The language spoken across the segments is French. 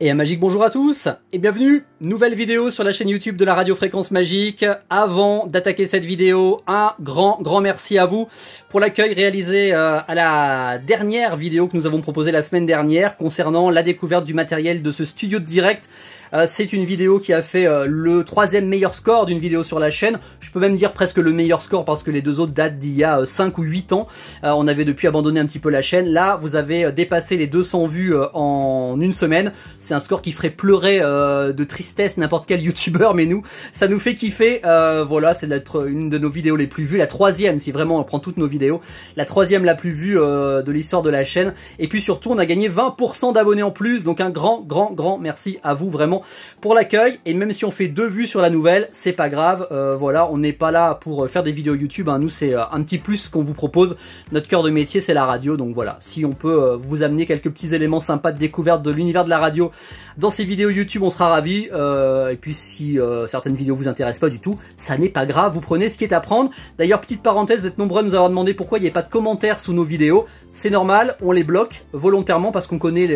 Et un magique bonjour à tous et bienvenue, nouvelle vidéo sur la chaîne YouTube de la Radio Fréquence Magique. Avant d'attaquer cette vidéo, un grand merci à vous pour l'accueil réalisé à la dernière vidéo que nous avons proposée la semaine dernière concernant la découverte du matériel de ce studio de direct. C'est une vidéo qui a fait le 3e meilleur score d'une vidéo sur la chaîne. Je peux même dire presque le meilleur score parce que les deux autres datent d'il y a 5 ou 8 ans. On avait depuis abandonné un petit peu la chaîne. Là, vous avez dépassé les 200 vues en une semaine. C'est un score qui ferait pleurer de tristesse n'importe quel youtubeur, mais nous, ça nous fait kiffer. Voilà, c'est une de nos vidéos les plus vues. La 3e, si vraiment on prend toutes nos vidéos. La 3e la plus vue de l'histoire de la chaîne. Et puis surtout, on a gagné 20% d'abonnés en plus. Donc un grand merci à vous vraiment pour l'accueil. Et même si on fait 2 vues sur la nouvelle, c'est pas grave. Voilà, on n'est pas là pour faire des vidéos YouTube, hein. Nous, c'est un petit plus qu'on vous propose. Notre cœur de métier, c'est la radio. Donc voilà, si on peut vous amener quelques petits éléments sympas de découverte de l'univers de la radio dans ces vidéos YouTube, on sera ravis. Et puis si certaines vidéos vous intéressent pas du tout, ça n'est pas grave. Vous prenez ce qui est à prendre. D'ailleurs, petite parenthèse, vous êtes nombreux à nous avoir demandé pourquoi il n'y a pas de commentaires sous nos vidéos. C'est normal, on les bloque volontairement parce qu'on connaît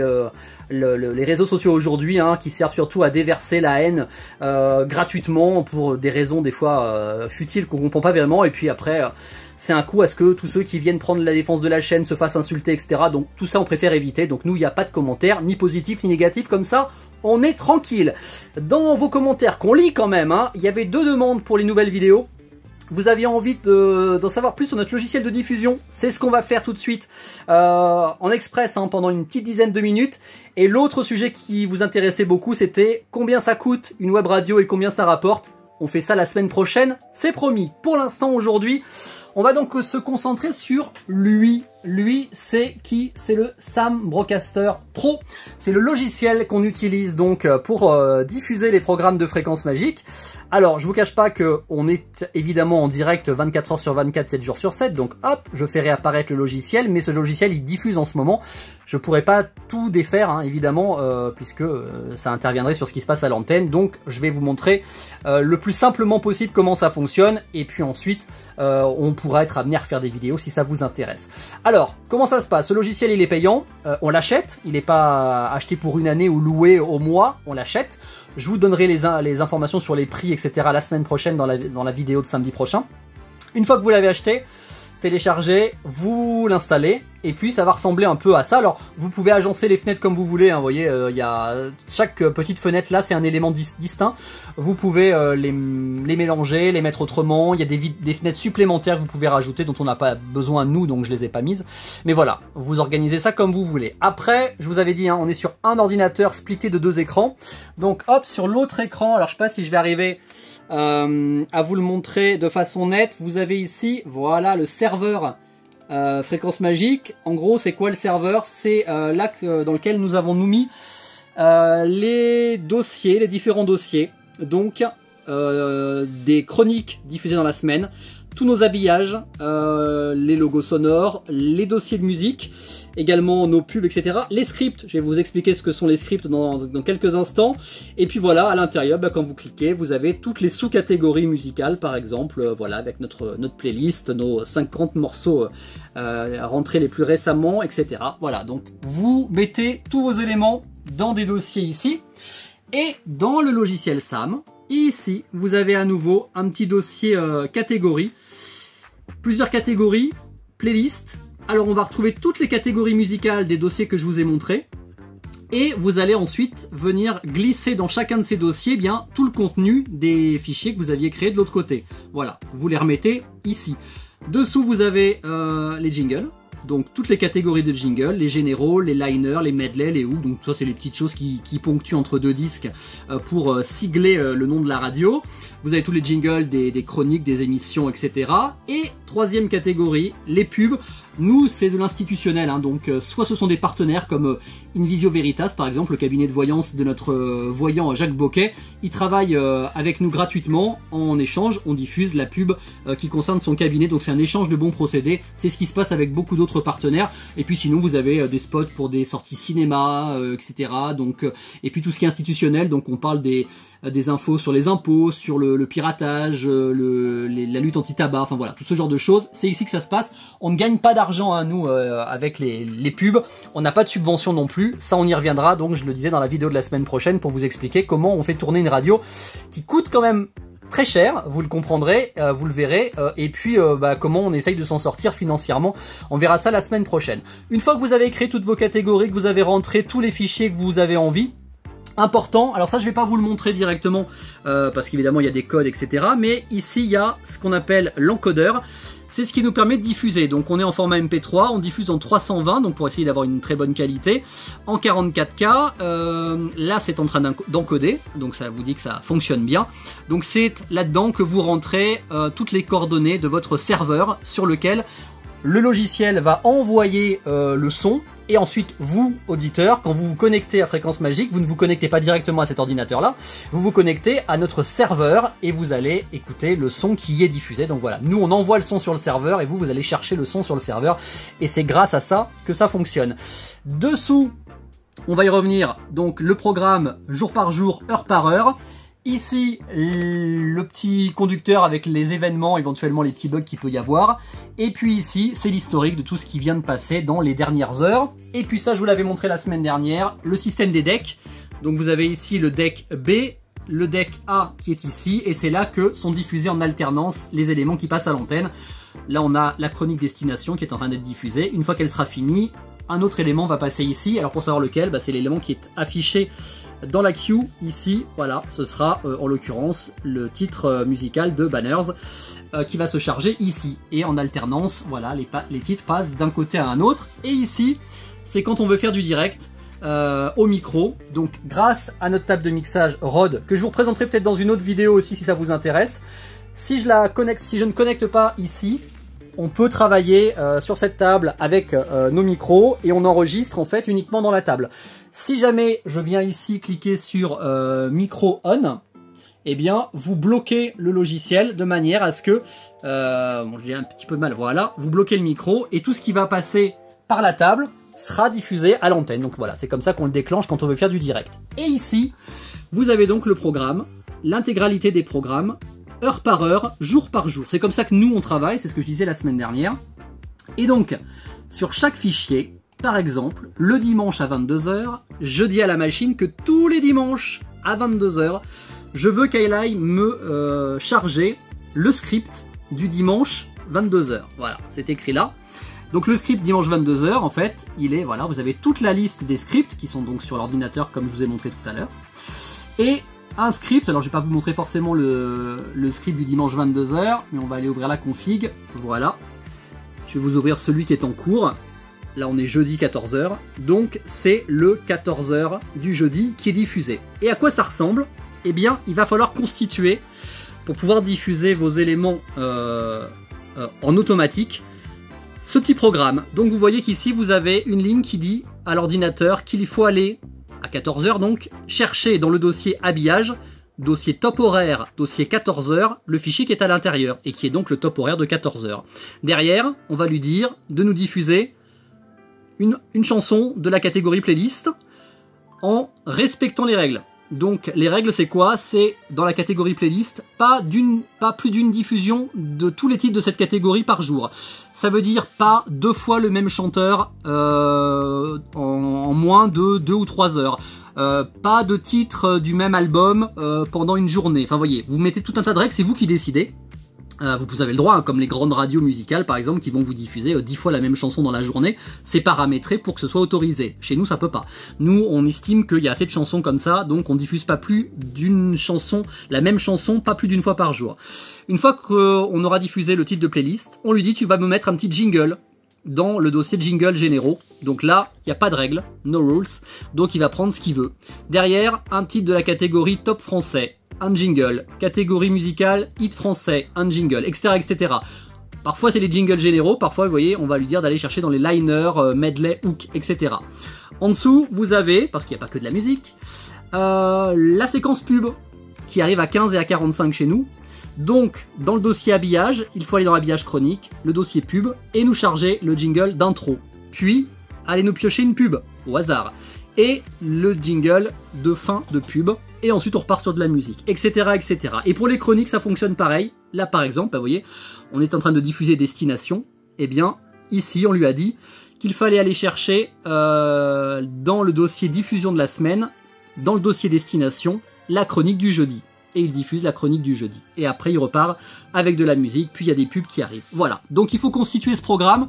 les réseaux sociaux aujourd'hui, hein, qui servent surtout à déverser la haine gratuitement pour des raisons des fois futiles qu'on comprend pas vraiment. Et puis après, c'est un coup à ce que tous ceux qui viennent prendre la défense de la chaîne se fassent insulter, etc. Donc tout ça, on préfère éviter. Donc nous, il n'y a pas de commentaires, ni positifs ni négatifs, comme ça. On est tranquille. Dans vos commentaires qu'on lit quand même, hein, il y avait 2 demandes pour les nouvelles vidéos. Vous aviez envie d'en savoir plus sur notre logiciel de diffusion. C'est ce qu'on va faire tout de suite en express, hein, pendant une petite dizaine de minutes. Et l'autre sujet qui vous intéressait beaucoup, c'était combien ça coûte une web radio et combien ça rapporte. On fait ça la semaine prochaine, c'est promis. Pour l'instant, aujourd'hui, on va donc se concentrer sur lui. Lui, c'est qui? C'est le Sam Broadcaster Pro. C'est le logiciel qu'on utilise donc pour diffuser les programmes de Fréquence Magique. Alors, je vous cache pas que on est évidemment en direct 24 heures sur 24, 7 jours sur 7. Donc hop, je fais réapparaître le logiciel, mais ce logiciel, il diffuse en ce moment. Je pourrais pas tout défaire, hein, évidemment, puisque ça interviendrait sur ce qui se passe à l'antenne. Donc, je vais vous montrer le plus simplement possible comment ça fonctionne. Et puis ensuite, on pourra être amené à refaire des vidéos si ça vous intéresse. Alors, comment ça se passe? Ce logiciel, il est payant, on l'achète, il n'est pas acheté pour une année ou loué au mois, on l'achète. Je vous donnerai les informations sur les prix, etc. la semaine prochaine dans la vidéo de samedi prochain. Une fois que vous l'avez acheté, téléchargez, vous l'installez, et puis ça va ressembler un peu à ça. Alors, vous pouvez agencer les fenêtres comme vous voulez, hein, vous voyez, y a chaque petite fenêtre là, c'est un élément distinct. Vous pouvez les mélanger, les mettre autrement. Il y a des fenêtres supplémentaires que vous pouvez rajouter dont on n'a pas besoin nous, donc je les ai pas mises. Mais voilà, vous organisez ça comme vous voulez. Après, je vous avais dit, hein, on est sur un ordinateur splitté de 2 écrans. Donc hop, sur l'autre écran, alors je sais pas si je vais arriver à vous le montrer de façon nette. Vous avez ici, voilà, le serveur Fréquence Magique. En gros, c'est quoi le serveur? C'est là dans lequel nous avons mis les dossiers, les différents dossiers. Donc, des chroniques diffusées dans la semaine, tous nos habillages, les logos sonores, les dossiers de musique, également nos pubs, etc. Les scripts, je vais vous expliquer ce que sont les scripts dans quelques instants. Et puis voilà, à l'intérieur, quand vous cliquez, vous avez toutes les sous-catégories musicales, par exemple, voilà, avec notre playlist, nos 50 morceaux rentrés les plus récemment, etc. Voilà, donc vous mettez tous vos éléments dans des dossiers ici. Et dans le logiciel Sam, ici, vous avez à nouveau un petit dossier catégories. Plusieurs catégories, playlist. Alors on va retrouver toutes les catégories musicales des dossiers que je vous ai montrés. Et vous allez ensuite venir glisser dans chacun de ces dossiers bien tout le contenu des fichiers que vous aviez créés de l'autre côté. Voilà, vous les remettez ici. Dessous vous avez les jingles. Donc toutes les catégories de jingles, les généraux, les liners, les medley, les hooks, donc ça c'est les petites choses qui ponctuent entre 2 disques pour sigler le nom de la radio. Vous avez tous les jingles des chroniques, des émissions, etc. Et 3e catégorie, les pubs. Nous, c'est de l'institutionnel, hein, donc soit ce sont des partenaires comme Invisio Veritas, par exemple, le cabinet de voyance de notre voyant Jacques Boquet. Il travaille avec nous gratuitement. En échange, on diffuse la pub qui concerne son cabinet, donc c'est un échange de bons procédés. C'est ce qui se passe avec beaucoup d'autres partenaires. Et puis sinon, vous avez des spots pour des sorties cinéma, etc. Donc, et puis tout ce qui est institutionnel, donc on parle des infos sur les impôts, sur le piratage, la lutte anti-tabac, enfin voilà, tout ce genre de choses. C'est ici que ça se passe. On ne gagne pas d'argent d'argent à nous avec les pubs, on n'a pas de subvention non plus, ça on y reviendra, donc je le disais dans la vidéo de la semaine prochaine pour vous expliquer comment on fait tourner une radio qui coûte quand même très cher, vous le comprendrez, vous le verrez, et puis comment on essaye de s'en sortir financièrement, on verra ça la semaine prochaine. Une fois que vous avez créé toutes vos catégories, que vous avez rentré tous les fichiers que vous avez envie, important, alors ça je vais pas vous le montrer directement parce qu'évidemment il y a des codes etc, mais ici il y a ce qu'on appelle l'encodeur, c'est ce qui nous permet de diffuser, donc on est en format MP3, on diffuse en 320, donc pour essayer d'avoir une très bonne qualité, en 44K, là c'est en train d'encoder, donc ça vous dit que ça fonctionne bien, donc c'est là-dedans que vous rentrez toutes les coordonnées de votre serveur sur lequel le logiciel va envoyer le son, et ensuite vous, auditeurs, quand vous vous connectez à Fréquence Magique, vous ne vous connectez pas directement à cet ordinateur-là, vous vous connectez à notre serveur et vous allez écouter le son qui est diffusé. Donc voilà, nous on envoie le son sur le serveur et vous allez chercher le son sur le serveur, et c'est grâce à ça que ça fonctionne. Dessous, on va y revenir, donc le programme jour par jour, heure par heure. Ici, le petit conducteur avec les événements, éventuellement les petits bugs qu'il peut y avoir. Et puis ici, c'est l'historique de tout ce qui vient de passer dans les dernières heures. Et puis ça, je vous l'avais montré la semaine dernière, le système des decks. Donc vous avez ici le deck B, le deck A qui est ici, et c'est là que sont diffusés en alternance les éléments qui passent à l'antenne. Là, on a la chronique destination qui est en train d'être diffusée. Une fois qu'elle sera finie, un autre élément va passer ici. Alors pour savoir lequel, c'est l'élément qui est affiché dans la queue ici, voilà, ce sera en l'occurrence le titre musical de Banners qui va se charger ici. Et en alternance, voilà, les titres passent d'un côté à un autre. Et ici, c'est quand on veut faire du direct au micro. Donc grâce à notre table de mixage Rode, que je vous présenterai peut-être dans une autre vidéo aussi si ça vous intéresse. Si je ne connecte pas ici, on peut travailler sur cette table avec nos micros et on enregistre en fait uniquement dans la table. Si jamais je viens ici cliquer sur micro on, eh bien vous bloquez le logiciel de manière à ce que, bon j'ai un petit peu de mal, voilà, vous bloquez le micro et tout ce qui va passer par la table sera diffusé à l'antenne. Donc voilà, c'est comme ça qu'on le déclenche quand on veut faire du direct. Et ici, vous avez donc le programme, l'intégralité des programmes, heure par heure, jour par jour. C'est comme ça que nous on travaille, c'est ce que je disais la semaine dernière. Et donc, sur chaque fichier, par exemple, le dimanche à 22 h, je dis à la machine que tous les dimanches à 22 h, je veux qu'elle aille me charger le script du dimanche 22 h. Voilà, c'est écrit là. Donc le script dimanche 22 h, en fait, il est, voilà, vous avez toute la liste des scripts qui sont donc sur l'ordinateur comme je vous ai montré tout à l'heure. Et un script, alors je vais pas vous montrer forcément le script du dimanche 22 h, mais on va aller ouvrir la config, voilà. Je vais vous ouvrir celui qui est en cours. Là on est jeudi 14 h, donc c'est le 14 h du jeudi qui est diffusé. Et à quoi ça ressemble? Eh bien il va falloir constituer, pour pouvoir diffuser vos éléments en automatique, ce petit programme. Donc vous voyez qu'ici vous avez une ligne qui dit à l'ordinateur qu'il faut aller à 14 h donc, chercher dans le dossier habillage, dossier top horaire, dossier 14 h, le fichier qui est à l'intérieur, et qui est donc le top horaire de 14 h. Derrière, on va lui dire de nous diffuser une chanson de la catégorie playlist en respectant les règles. Donc les règles c'est quoi? C'est dans la catégorie playlist, pas plus d'une diffusion de tous les titres de cette catégorie par jour. Ça veut dire pas 2 fois le même chanteur en moins de 2 ou 3 heures. Pas de titres du même album pendant une journée. Enfin voyez, vous mettez tout un tas de règles, c'est vous qui décidez. Vous avez le droit, hein, comme les grandes radios musicales par exemple, qui vont vous diffuser 10 fois la même chanson dans la journée, c'est paramétré pour que ce soit autorisé. Chez nous ça peut pas. Nous on estime qu'il y a assez de chansons comme ça, donc on diffuse pas plus d'une chanson, la même chanson, pas plus d'une fois par jour. Une fois qu'on aura diffusé le titre de playlist, on lui dit tu vas me mettre un petit jingle dans le dossier de jingle généraux. Donc là, il n'y a pas de règles, no rules, donc il va prendre ce qu'il veut. Derrière, un titre de la catégorie top français, un jingle, catégorie musicale, hit français, un jingle, etc. etc. Parfois c'est les jingles généraux, parfois vous voyez on va lui dire d'aller chercher dans les liners, medley, hook, etc. En dessous vous avez, parce qu'il n'y a pas que de la musique, la séquence pub qui arrive à 15 et à 45 chez nous. Donc dans le dossier habillage, il faut aller dans l'habillage chronique, le dossier pub, et nous charger le jingle d'intro. Puis aller nous piocher une pub au hasard. Et le jingle de fin de pub, et ensuite on repart sur de la musique, etc. etc. Et pour les chroniques ça fonctionne pareil. Là par exemple, vous voyez, on est en train de diffuser Destination, eh bien ici, on lui a dit qu'il fallait aller chercher dans le dossier diffusion de la semaine, dans le dossier destination, la chronique du jeudi. Et il diffuse la chronique du jeudi. Et après, il repart avec de la musique, puis il y a des pubs qui arrivent. Voilà. Donc, il faut constituer ce programme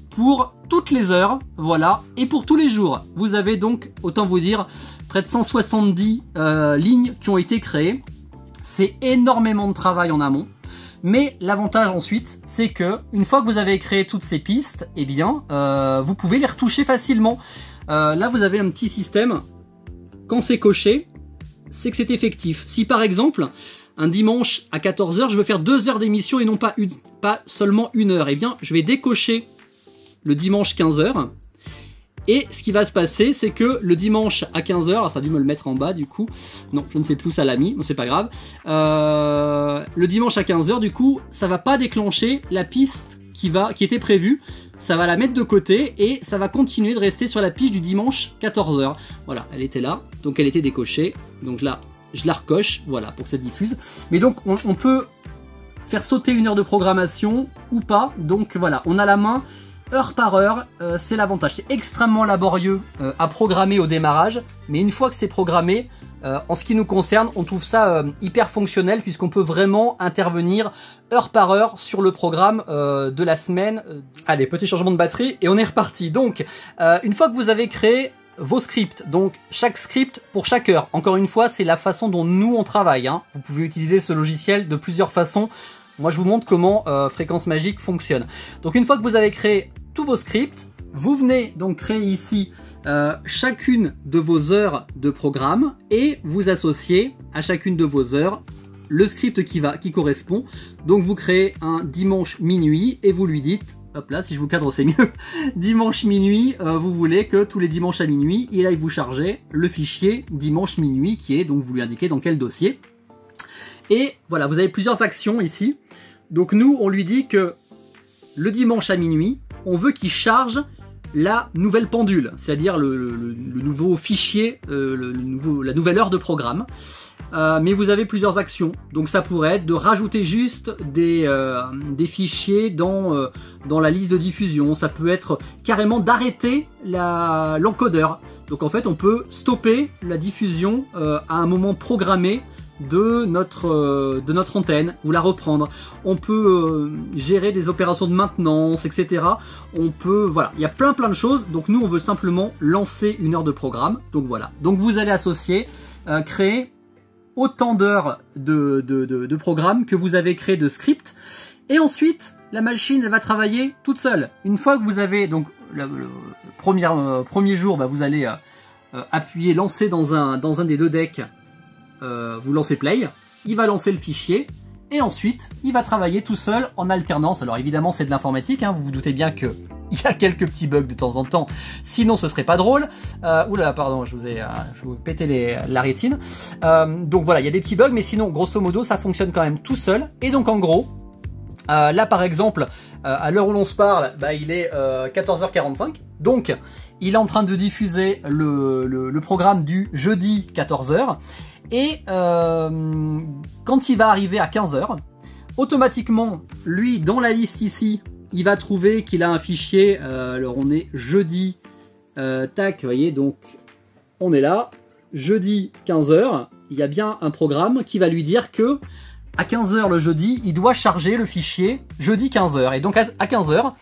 pour toutes les heures, voilà, et pour tous les jours. Vous avez donc, autant vous dire, près de 170 lignes qui ont été créées. C'est énormément de travail en amont. Mais l'avantage ensuite, c'est que une fois que vous avez créé toutes ces pistes, eh bien, vous pouvez les retoucher facilement. Là, vous avez un petit système. Quand c'est coché, c'est que c'est effectif. Si par exemple, un dimanche à 14 h, je veux faire 2 heures d'émission et non pas seulement 1 heure, eh bien, je vais décocher le dimanche 15 h. Et ce qui va se passer, c'est que le dimanche à 15 h, ça a dû me le mettre en bas du coup, non, je ne sais plus, ça l'a mis, mais c'est pas grave. Le dimanche à 15 h, du coup, ça va pas déclencher la piste qui était prévue. Ça va la mettre de côté et ça va continuer de rester sur la piste du dimanche 14 h. Voilà, elle était là, donc elle était décochée. Donc là, je la recoche, voilà, pour que ça diffuse. Mais donc, on peut faire sauter 1 heure de programmation ou pas. Donc voilà, on a la main heure par heure, c'est l'avantage. C'est extrêmement laborieux à programmer au démarrage, mais une fois que c'est programmé, en ce qui nous concerne, on trouve ça hyper fonctionnel puisqu'on peut vraiment intervenir heure par heure sur le programme de la semaine. Allez, petit changement de batterie et on est reparti. Donc, une fois que vous avez créé vos scripts, donc chaque script pour chaque heure. Encore une fois, c'est la façon dont nous on travaille, hein. Vous pouvez utiliser ce logiciel de plusieurs façons. Moi, je vous montre comment Fréquence Magique fonctionne. Donc, une fois que vous avez créé tous vos scripts, vous venez donc créer ici chacune de vos heures de programme et vous associez à chacune de vos heures le script qui correspond. Donc, vous créez un dimanche minuit et vous lui dites, hop là, si je vous cadre, c'est mieux. Dimanche minuit, vous voulez que tous les dimanches à minuit, il aille vous charger le fichier dimanche minuit qui est, donc vous lui indiquez dans quel dossier. Et voilà, vous avez plusieurs actions ici. Donc nous, on lui dit que le dimanche à minuit, on veut qu'il charge la nouvelle pendule, c'est-à-dire le nouveau fichier, la nouvelle heure de programme. Mais vous avez plusieurs actions. Donc ça pourrait être de rajouter juste des fichiers dans la liste de diffusion. Ça peut être carrément d'arrêter l'encodeur. Donc en fait, on peut stopper la diffusion à un moment programmé de notre antenne ou la reprendre. On peut gérer des opérations de maintenance, etc. On peut, voilà, il y a plein de choses. Donc nous, on veut simplement lancer 1 heure de programme. Donc voilà. Donc vous allez associer, créer autant d'heures de programme que vous avez créé de script. Et ensuite, la machine elle va travailler toute seule. Une fois que vous avez donc le premier jour, bah, vous allez appuyer lancer dans un des deux decks. Vous lancez play, il va lancer le fichier et ensuite il va travailler tout seul en alternance. Alors évidemment c'est de l'informatique, hein, vous vous doutez bien que il y a quelques petits bugs de temps en temps, sinon ce serait pas drôle. Oula, pardon, je vous ai pété la rétine. Donc voilà, il y a des petits bugs, mais sinon grosso modo ça fonctionne quand même tout seul. Et donc en gros, là par exemple, à l'heure où l'on se parle, bah, il est 14h45, donc il est en train de diffuser le programme du jeudi 14h. Et quand il va arriver à 15 h, automatiquement, lui, dans la liste ici, il va trouver qu'il a un fichier. Alors on est jeudi, tac, vous voyez, donc on est là, jeudi 15 h, il y a bien un programme qui va lui dire que à 15 h le jeudi, il doit charger le fichier jeudi 15 h. Et donc à 15 h,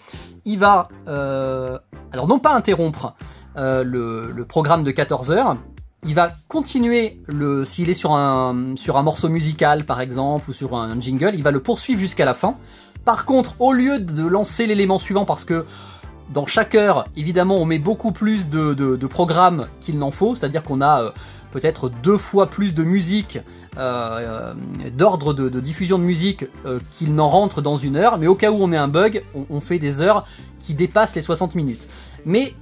il va, alors non pas interrompre le programme de 14 h, il va continuer, s'il est sur un morceau musical par exemple, ou sur un jingle, il va le poursuivre jusqu'à la fin. Par contre, au lieu de lancer l'élément suivant, parce que dans chaque heure, évidemment, on met beaucoup plus de programmes qu'il n'en faut, c'est-à-dire qu'on a peut-être 2 fois plus de musique, d'ordre de diffusion de musique qu'il n'en rentre dans 1 heure, mais au cas où on ait un bug, on fait des heures qui dépassent les 60 minutes. Mais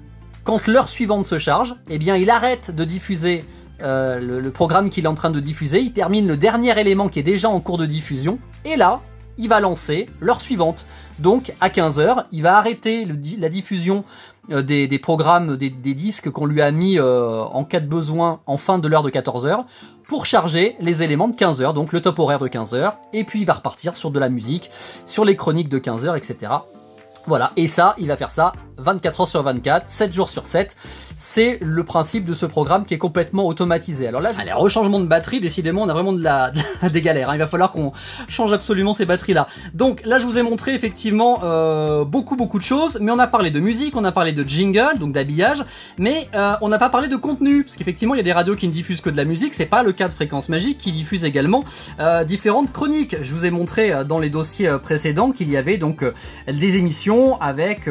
quand l'heure suivante se charge, eh bien il arrête de diffuser le programme qu'il est en train de diffuser, il termine le dernier élément qui est déjà en cours de diffusion, et là, il va lancer l'heure suivante. Donc à 15 h, il va arrêter la diffusion des programmes, des disques qu'on lui a mis en cas de besoin en fin de l'heure de 14 h pour charger les éléments de 15 h, donc le top horaire de 15 h, et puis il va repartir sur de la musique, sur les chroniques de 15 h, etc. Voilà, et ça, il va faire ça 24 heures sur 24, 7 jours sur 7. C'est le principe de ce programme qui est complètement automatisé. Alors là, allez, rechangement de batterie, décidément, on a vraiment des galères. Hein. Il va falloir qu'on change absolument ces batteries-là. Donc là, je vous ai montré effectivement beaucoup de choses, mais on a parlé de musique, on a parlé de jingle, donc d'habillage, mais on n'a pas parlé de contenu, parce qu'effectivement, il y a des radios qui ne diffusent que de la musique. C'est pas le cas de Fréquence Magique, qui diffuse également différentes chroniques. Je vous ai montré dans les dossiers précédents qu'il y avait donc des émissions avec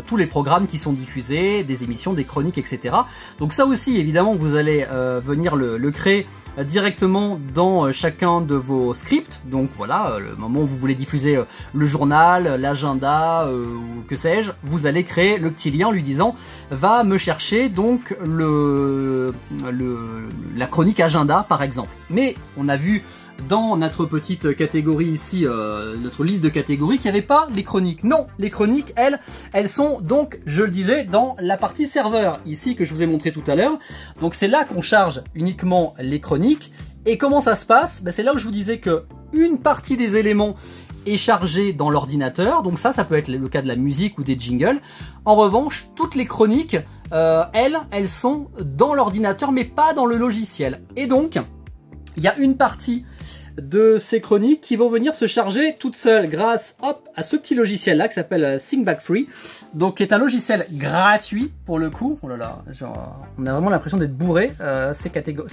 tous les programmes qui sont diffusés, des émissions, des chroniques, etc. Donc ça aussi, évidemment, vous allez venir le créer directement dans chacun de vos scripts. Donc voilà, le moment où vous voulez diffuser le journal, l'agenda, ou que sais-je, vous allez créer le petit lien en lui disant va me chercher donc la chronique agenda par exemple. Mais on a vu dans notre petite catégorie ici, notre liste de catégories, qu'il n'y avait pas les chroniques. Non, les chroniques, elles sont donc, je le disais, dans la partie serveur, ici, que je vous ai montré tout à l'heure. Donc c'est là qu'on charge uniquement les chroniques. Et comment ça se passe? C'est là où je vous disais que une partie des éléments est chargée dans l'ordinateur. Donc ça peut être le cas de la musique ou des jingles. En revanche, toutes les chroniques, elles sont dans l'ordinateur, mais pas dans le logiciel. Et donc, il y a une partie de ces chroniques qui vont venir se charger toutes seules grâce à ce petit logiciel là qui s'appelle ThinkBack Free, donc qui est un logiciel gratuit pour le coup. Oh là là, genre, on a vraiment l'impression d'être bourré, c'est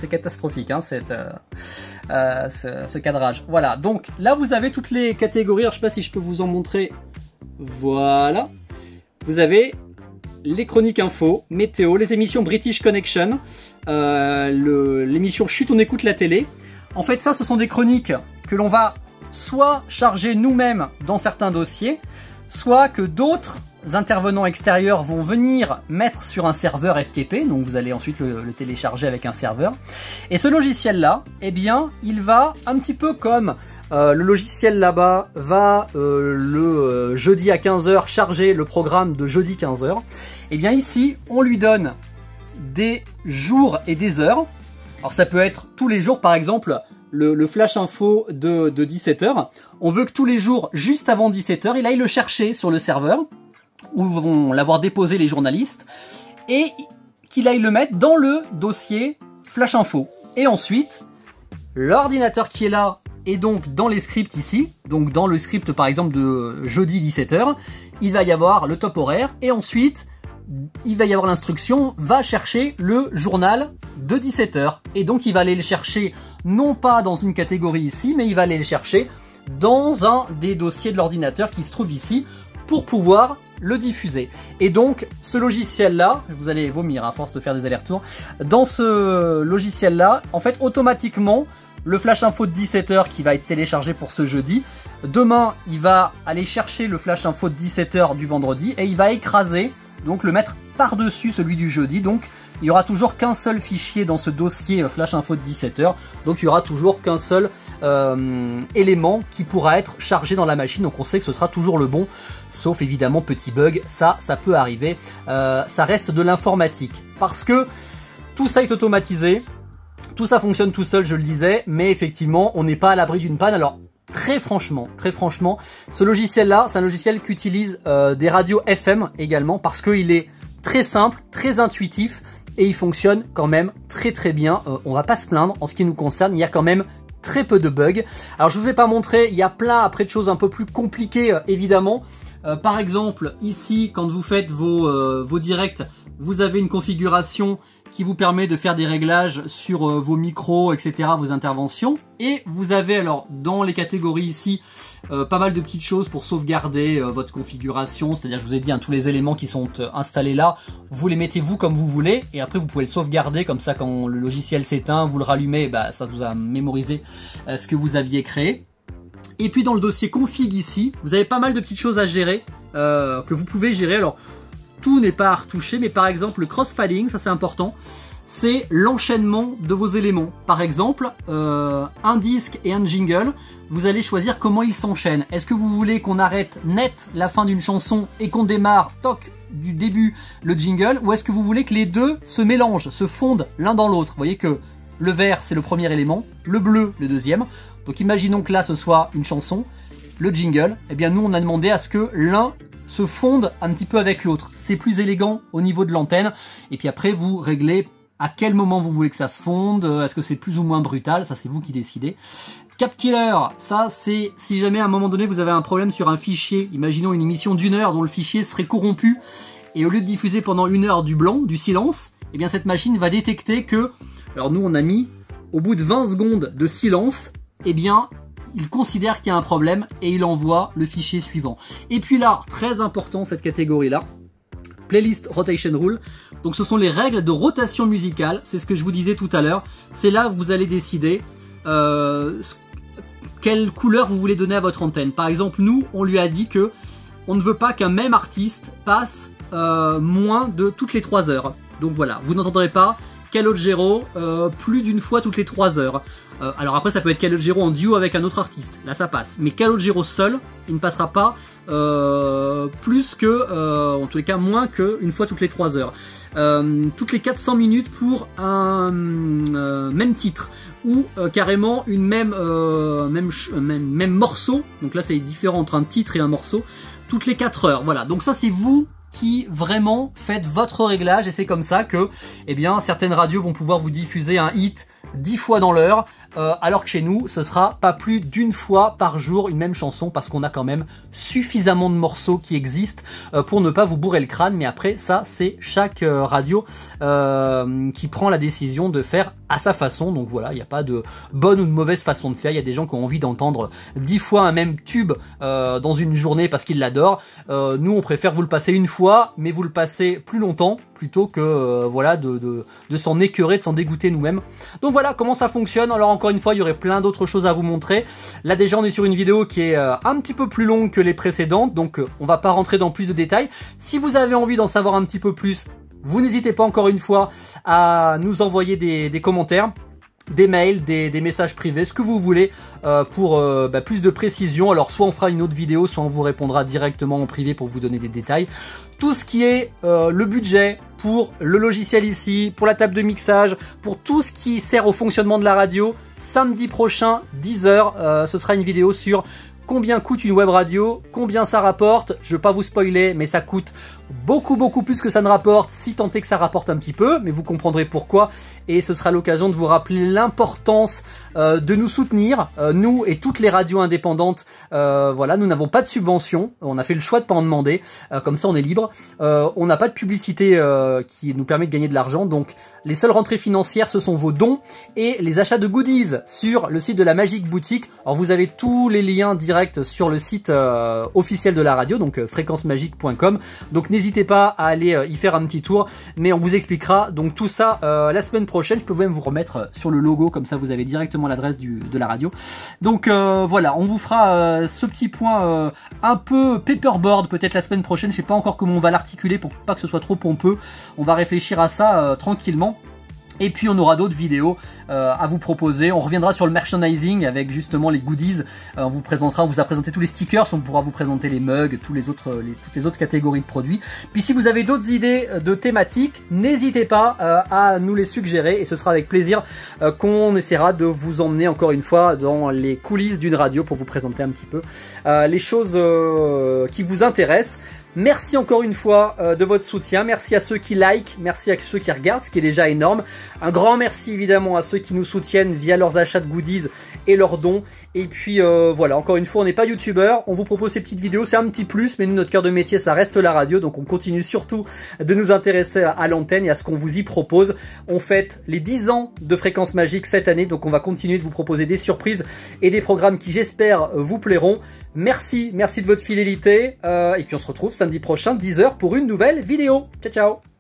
catastrophique hein, ce cadrage. Voilà, donc là vous avez toutes les catégories. Alors, je sais pas si je peux vous en montrer. Voilà, vous avez les chroniques info, météo, les émissions British Connection, l'émission Chut on écoute la télé. En fait ça, ce sont des chroniques que l'on va soit charger nous-mêmes dans certains dossiers, soit que d'autres intervenants extérieurs vont venir mettre sur un serveur FTP, donc vous allez ensuite le télécharger avec un serveur. Et ce logiciel-là, eh bien, il va un petit peu comme le logiciel là-bas va le jeudi à 15 h charger le programme de jeudi 15 h. Eh bien ici, on lui donne des jours et des heures. Alors ça peut être tous les jours, par exemple, le flash info de 17 h. On veut que tous les jours, juste avant 17 h, il aille le chercher sur le serveur, où vont l'avoir déposé les journalistes, et qu'il aille le mettre dans le dossier flash info. Et ensuite, l'ordinateur qui est là, et donc dans les scripts ici, donc dans le script par exemple de jeudi 17 h, il va y avoir le top horaire, et ensuite il va y avoir l'instruction va chercher le journal de 17 h. Et donc il va aller le chercher non pas dans une catégorie ici, mais il va aller le chercher dans un des dossiers de l'ordinateur qui se trouve ici pour pouvoir le diffuser. Et donc ce logiciel là, vous allez vomir à force de faire des allers-retours, dans ce logiciel là, en fait automatiquement le flash info de 17 h qui va être téléchargé pour ce jeudi, demain il va aller chercher le flash info de 17 h du vendredi et il va écraser, donc le mettre par-dessus celui du jeudi. Donc il y aura toujours qu'un seul fichier dans ce dossier flash info de 17 h, donc il y aura toujours qu'un seul élément qui pourra être chargé dans la machine, donc on sait que ce sera toujours le bon, sauf évidemment petit bug, ça peut arriver, ça reste de l'informatique, parce que tout ça est automatisé, tout ça fonctionne tout seul, je le disais, mais effectivement on n'est pas à l'abri d'une panne. Alors très franchement, ce logiciel-là, c'est un logiciel qui utilise des radios FM également, parce qu'il est très simple, très intuitif, et il fonctionne quand même très bien. On va pas se plaindre, en ce qui nous concerne, il y a quand même très peu de bugs. Alors je vous ai pas montré, il y a plein après de choses un peu plus compliquées évidemment. Par exemple, ici, quand vous faites vos directs, vous avez une configuration qui vous permet de faire des réglages sur vos micros, etc., vos interventions. Et vous avez alors dans les catégories ici pas mal de petites choses pour sauvegarder votre configuration. C'est-à-dire, je vous ai dit, tous les éléments qui sont installés là, vous les mettez vous comme vous voulez. Et après, vous pouvez le sauvegarder comme ça quand le logiciel s'éteint, vous le rallumez, ça vous a mémorisé ce que vous aviez créé. Et puis dans le dossier config ici, vous avez pas mal de petites choses à gérer, que vous pouvez gérer. Alors, tout n'est pas à retoucher, mais par exemple le crossfading, ça c'est important, c'est l'enchaînement de vos éléments. Par exemple, un disque et un jingle, vous allez choisir comment ils s'enchaînent. Est-ce que vous voulez qu'on arrête net la fin d'une chanson et qu'on démarre, toc, du début le jingle, ou est-ce que vous voulez que les deux se mélangent, se fondent l'un dans l'autre? Vous voyez que le vert c'est le premier élément, le bleu le deuxième. Donc imaginons que là ce soit une chanson, le jingle, eh bien nous on a demandé à ce que l'un se fonde un petit peu avec l'autre. C'est plus élégant au niveau de l'antenne. Et puis après, vous réglez à quel moment vous voulez que ça se fonde. Est-ce que c'est plus ou moins brutal? Ça, c'est vous qui décidez. Cap Killer, ça c'est si jamais à un moment donné vous avez un problème sur un fichier. Imaginons une émission d'1 heure dont le fichier serait corrompu. Et au lieu de diffuser pendant 1 heure du blanc, du silence, eh bien cette machine va détecter que... Alors nous, on a mis au bout de 20 secondes de silence, eh bien... il considère qu'il y a un problème et il envoie le fichier suivant. Et puis là, très important cette catégorie-là, Playlist Rotation Rule. Donc ce sont les règles de rotation musicale, c'est ce que je vous disais tout à l'heure. C'est là où vous allez décider quelle couleur vous voulez donner à votre antenne. Par exemple, nous, on lui a dit que on ne veut pas qu'un même artiste passe moins de toutes les 3 heures. Donc voilà, vous n'entendrez pas Calogero plus d'une fois toutes les 3 heures. Alors après ça peut être Calogero en duo avec un autre artiste, là ça passe. Mais Calogero seul, il ne passera pas plus que, en tous les cas moins qu'une fois toutes les 3 heures. Toutes les 400 minutes pour un même titre. Ou carrément une même morceau. Donc là c'est différent entre un titre et un morceau. Toutes les 4 heures, voilà. Donc ça c'est vous qui vraiment faites votre réglage et c'est comme ça que eh bien, certaines radios vont pouvoir vous diffuser un hit 10 fois dans l'heure alors que chez nous ce sera pas plus d'une fois par jour une même chanson parce qu'on a quand même suffisamment de morceaux qui existent pour ne pas vous bourrer le crâne. Mais après ça c'est chaque radio qui prend la décision de faire à sa façon. Donc voilà, il n'y a pas de bonne ou de mauvaise façon de faire. Il y a des gens qui ont envie d'entendre 10 fois un même tube dans une journée parce qu'ils l'adorent. Nous on préfère vous le passer une fois mais vous le passez plus longtemps plutôt que voilà de s'en écœurer, de s'en dégoûter nous-mêmes. Donc voilà comment ça fonctionne. Alors encore une fois, il y aurait plein d'autres choses à vous montrer. Là déjà on est sur une vidéo qui est un petit peu plus longue que les précédentes, donc on va pas rentrer dans plus de détails. Si vous avez envie d'en savoir un petit peu plus, vous n'hésitez pas encore une fois à nous envoyer des commentaires, des mails, des messages privés, ce que vous voulez pour plus de précision. Alors soit on fera une autre vidéo, soit on vous répondra directement en privé pour vous donner des détails. Tout ce qui est le budget pour le logiciel ici, pour la table de mixage, pour tout ce qui sert au fonctionnement de la radio, samedi prochain 10 h, ce sera une vidéo sur combien coûte une web radio, combien ça rapporte. Je ne vais pas vous spoiler, mais ça coûte beaucoup plus que ça ne rapporte, si tant est que ça rapporte un petit peu, mais vous comprendrez pourquoi. Et ce sera l'occasion de vous rappeler l'importance de nous soutenir, nous et toutes les radios indépendantes. Voilà, nous n'avons pas de subvention, on a fait le choix de pas en demander, comme ça on est libre. On n'a pas de publicité qui nous permet de gagner de l'argent, donc les seules rentrées financières ce sont vos dons et les achats de goodies sur le site de la Magique Boutique. Alors vous avez tous les liens directs sur le site officiel de la radio, donc fréquencemagique.com. Donc n'hésitez pas à aller y faire un petit tour, mais on vous expliquera donc tout ça la semaine prochaine. Je peux même vous remettre sur le logo, comme ça vous avez directement l'adresse de la radio. Donc voilà, on vous fera ce petit point un peu paperboard peut-être la semaine prochaine. Je sais pas encore comment on va l'articuler pour pas que ce soit trop pompeux. On va réfléchir à ça tranquillement. Et puis on aura d'autres vidéos à vous proposer. On reviendra sur le merchandising avec justement les goodies. On vous a présenté tous les stickers, on pourra vous présenter les mugs, toutes les autres catégories de produits. Puis si vous avez d'autres idées de thématiques, n'hésitez pas à nous les suggérer et ce sera avec plaisir qu'on essaiera de vous emmener encore une fois dans les coulisses d'une radio pour vous présenter un petit peu les choses qui vous intéressent. Merci encore une fois de votre soutien, merci à ceux qui like, merci à ceux qui regardent, ce qui est déjà énorme. Un grand merci évidemment à ceux qui nous soutiennent via leurs achats de goodies et leurs dons. Et puis voilà, encore une fois, on n'est pas youtubeur, on vous propose ces petites vidéos, c'est un petit plus, mais nous, notre cœur de métier, ça reste la radio, donc on continue surtout de nous intéresser à l'antenne et à ce qu'on vous y propose. On fête les 10 ans de Fréquence Magique cette année, donc on va continuer de vous proposer des surprises et des programmes qui, j'espère, vous plairont. Merci de votre fidélité, et puis on se retrouve samedi prochain, 10 h, pour une nouvelle vidéo. Ciao, ciao!